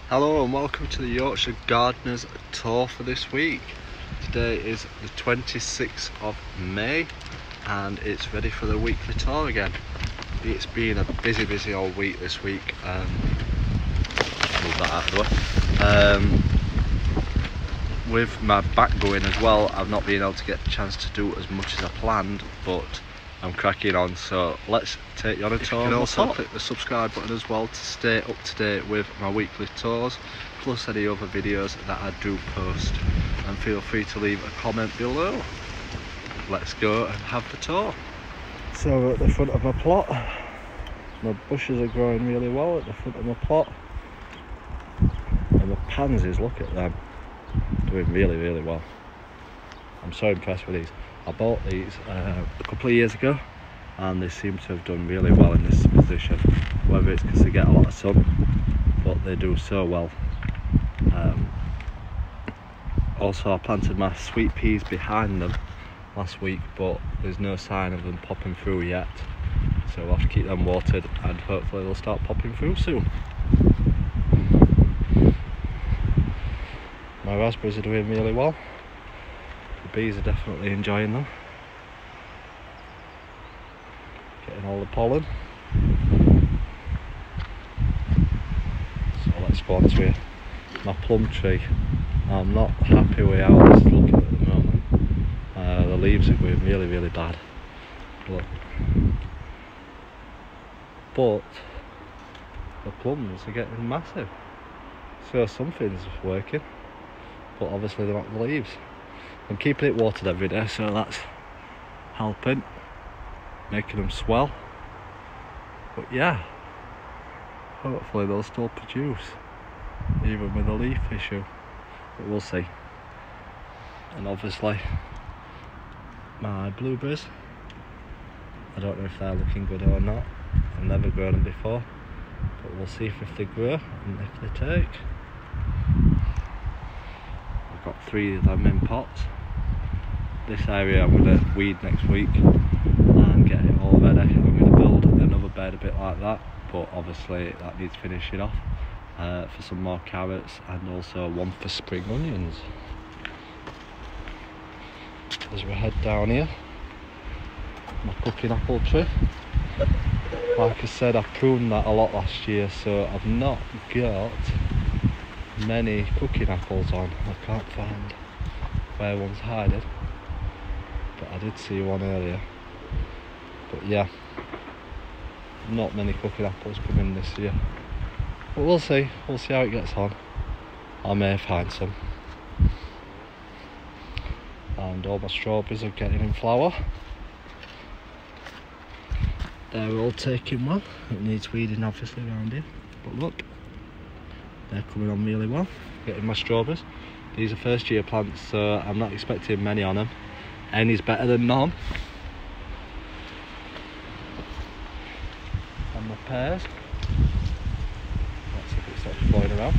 Hello and welcome to the Yorkshire Gardener's tour for this week. Today is the 26th of May and it's ready for the weekly tour again. It's been a busy old week this week. Move that out of the way. With my back going as well, I've not been able to get a chance to do as much as I planned, but I'm cracking on, so let's take you on a tour. You can also click the subscribe button as well to stay up to date with my weekly tours, plus any other videos that I do post, and feel free to leave a comment below. Let's go and have the tour. So we're at the front of my plot. My bushes are growing really well at the front of my plot, and the pansies, look at them, doing really well. I'm so impressed with these. I bought these a couple of years ago and they seem to have done really well in this position, whether it's because they get a lot of sun, but they do so well. Also, I planted my sweet peas behind them last week, but there's no sign of them popping through yet, so we'll have to keep them watered and hopefully they'll start popping through soon. My raspberries are doing really well. The bees are definitely enjoying them. Getting all the pollen. So let's go on to my plum tree. I'm not happy with how it's looking at the moment. The leaves are going really bad. Look. But the plums are getting massive. So something's working. But obviously they're not the leaves. I'm keeping it watered every day, so that's helping, making them swell. But yeah, hopefully they'll still produce, even with a leaf issue, but we'll see. And obviously my blueberries, I don't know if they're looking good or not. I've never grown them before, but we'll see if they grow and if they take. I've got 3 of them in pots. This area I'm going to weed next week and get it all ready. I'm going to build another bed a bit like that, but obviously that needs finishing off for some more carrots and also one for spring onions. As we head down here, my cooking apple tree. Like I said, I pruned that a lot last year, so I've not got many cooking apples on. I can't find where one's hiding, but I did see one earlier. But yeah, not many cooking apples coming this year, but we'll see how it gets on. I may find some. And all my strawberries are getting in flower. They're all taking well. It needs weeding obviously around here, but look, they're coming on really well. Getting my strawberries. These are first year plants, so I'm not expecting many on them. Any's better than none. And my pears. Let's see if it starts blowing around.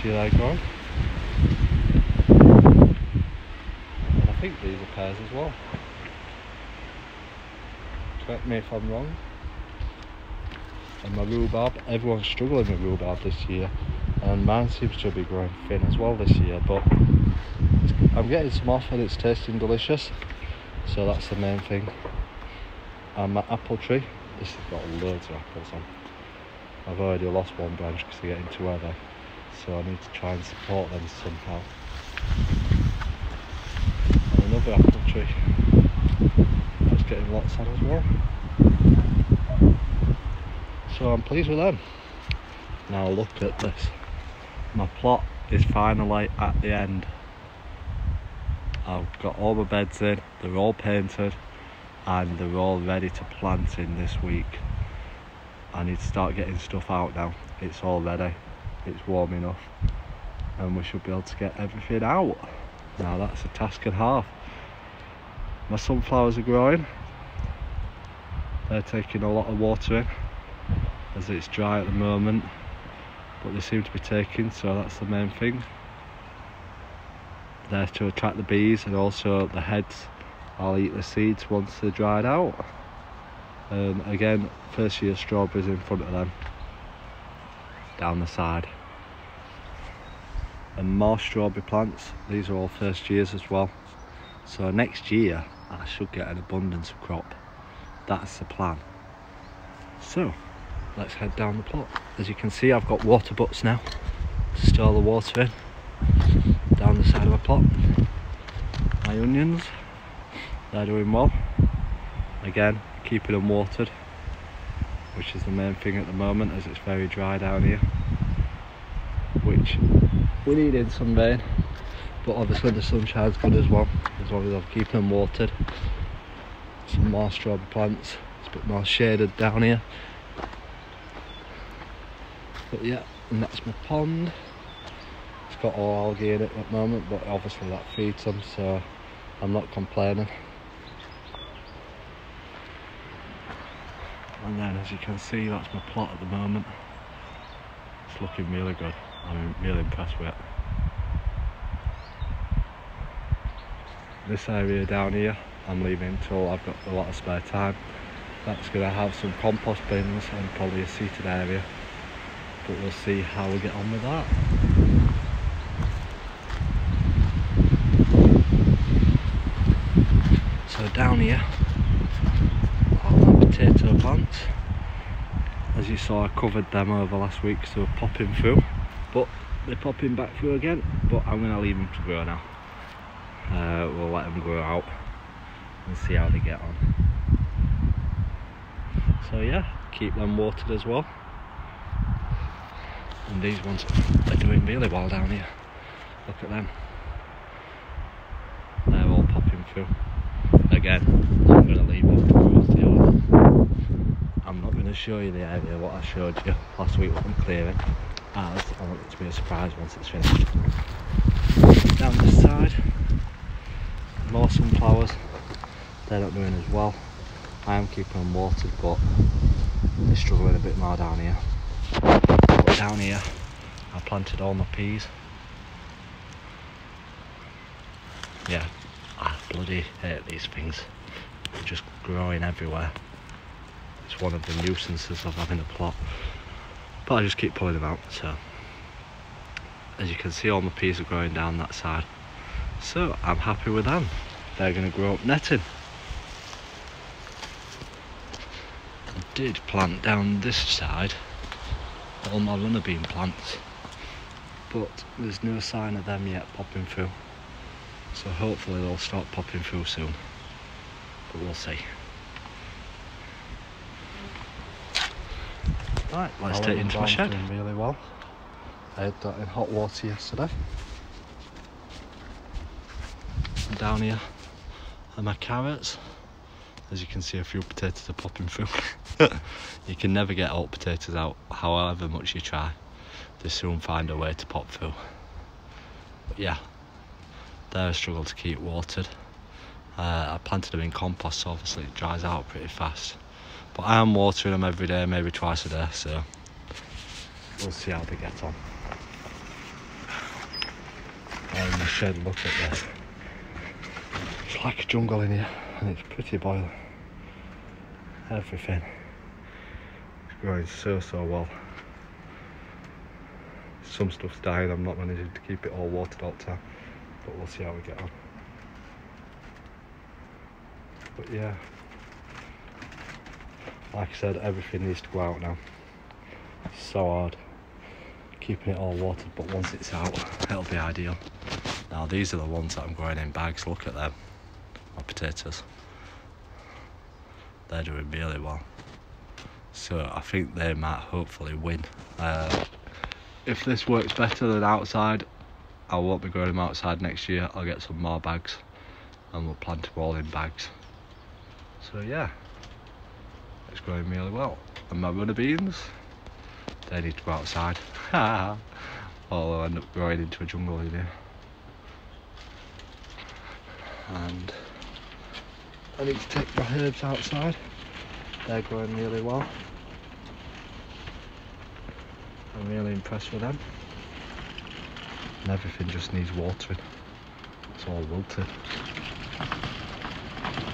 See how they're going. And I think these are pears as well. Correct me if I'm wrong. And my rhubarb, everyone's struggling with rhubarb this year, and mine seems to be growing thin as well this year, but I'm getting some off and it's tasting delicious, so that's the main thing. And my apple tree, this has got loads of apples on. I've already lost one branch because they're getting too heavy, so I need to try and support them somehow. And another apple tree that's getting lots on as well. So I'm pleased with them. Now look at this. My plot is finally at the end. I've got all my beds in, they're all painted, and they're all ready to plant in this week. I need to start getting stuff out now. It's all ready, it's warm enough, and we should be able to get everything out. Now that's a task and a half. My sunflowers are growing. They're taking a lot of water in, as it's dry at the moment, but they seem to be taking, so that's the main thing. There to attract the bees, and also the heads, I'll eat the seeds once they're dried out. Again, first year strawberries in front of them, down the side. and more strawberry plants. These are all first years as well. So next year I should get an abundance of crop. That's the plan. So let's head down the plot. As you can see, I've got water butts now to store the water in. Down the side of a plot. My onions, they're doing well. Again, keeping them watered, which is the main thing at the moment, as it's very dry down here, which we need in some rain, but obviously the sunshine's good as well, as long as I'm keeping them watered. Some more strawberry plants, it's a bit more shaded down here. But yeah, and that's my pond. It's got all algae in it at the moment, but obviously that feeds them, so I'm not complaining. And then, as you can see, that's my plot at the moment. It's looking really good. I'm really impressed with it. This area down here, I'm leaving until I've got a lot of spare time. That's going to have some compost bins and probably a seated area, but we'll see how we get on with that. So down here, all my potato plants. As you saw, I covered them over last week, so they're popping through, but they're popping back through again. But I'm going to leave them to grow now. We'll let them grow out and see how they get on. So yeah, keep them watered as well. And these ones are doing really well down here. Look at them. They're all popping through. Again, I'm going to leave them to grow still. I'm not going to show you the area what I showed you last week what I'm clearing, as I want it to be a surprise once it's finished. Down this side, more sunflowers. They're not doing as well. I am keeping them watered, but they're struggling a bit more down here. But down here, I planted all my peas. Yeah, I bloody hate these things. They're just growing everywhere. It's one of the nuisances of having a plot. But I just keep pulling them out, so. As you can see, all my peas are growing down that side. So I'm happy with them. They're going to grow up netting. I did plant down this side all my runner bean plants, but there's no sign of them yet popping through. So hopefully they'll start popping through soon, but we'll see. Right, let's take it into my shed. Doing really well. I had that in hot water yesterday. And down here are my carrots. As you can see, a few potatoes are popping through. You can never get all potatoes out, however much you try. They soon find a way to pop through. But yeah, they're a struggle to keep watered. I planted them in compost, so obviously it dries out pretty fast. But I am watering them every day, maybe twice a day, so we'll see how they get on. And in the shed, look at this. It's like a jungle in here, and it's pretty boiling. Everything is growing so well. Some stuff's dying, I'm not managing to keep it all watered all the time, but we'll see how we get on. But yeah, like I said, everything needs to go out now. It's so hard keeping it all watered, but once it's out, it'll be ideal. Now these are the ones that I'm growing in bags. Look at them, my potatoes. They're doing really well. So I think they might hopefully win. If this works better than outside, I won't be growing them outside next year. I'll get some more bags and we'll plant them all in bags. So yeah, it's growing really well. And my runner beans, they need to go outside. Or they'll end up growing into a jungle in here. And I need to take my herbs outside. They're growing really well. I'm really impressed with them. And everything just needs watering. It's all wilted.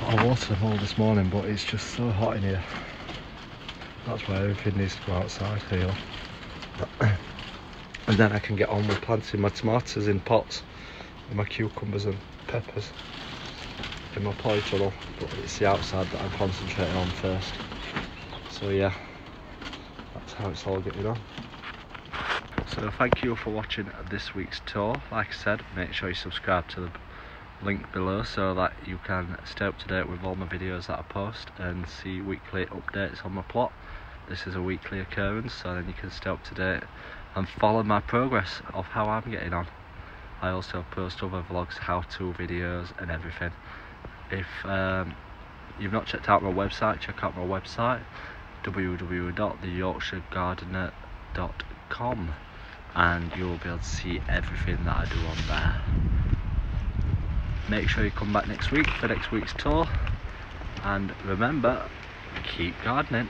I watered them all this morning, but it's just so hot in here. That's why everything needs to go outside here. and then I can get on with planting my tomatoes in pots and my cucumbers and peppers in my polytunnel. But it's the outside that I'm concentrating on first. So yeah, that's how it's all getting on. So thank you for watching this week's tour. Like I said, make sure you subscribe to the link below so that you can stay up to date with all my videos that I post and see weekly updates on my plot. This is a weekly occurrence, so then you can stay up to date and follow my progress of how I'm getting on. I also post other vlogs, how-to videos and everything. If you've not checked out my website, check out my website, www.theyorkshiregardener.com, and you'll be able to see everything that I do on there. Make sure you come back next week for next week's tour, and remember, keep gardening.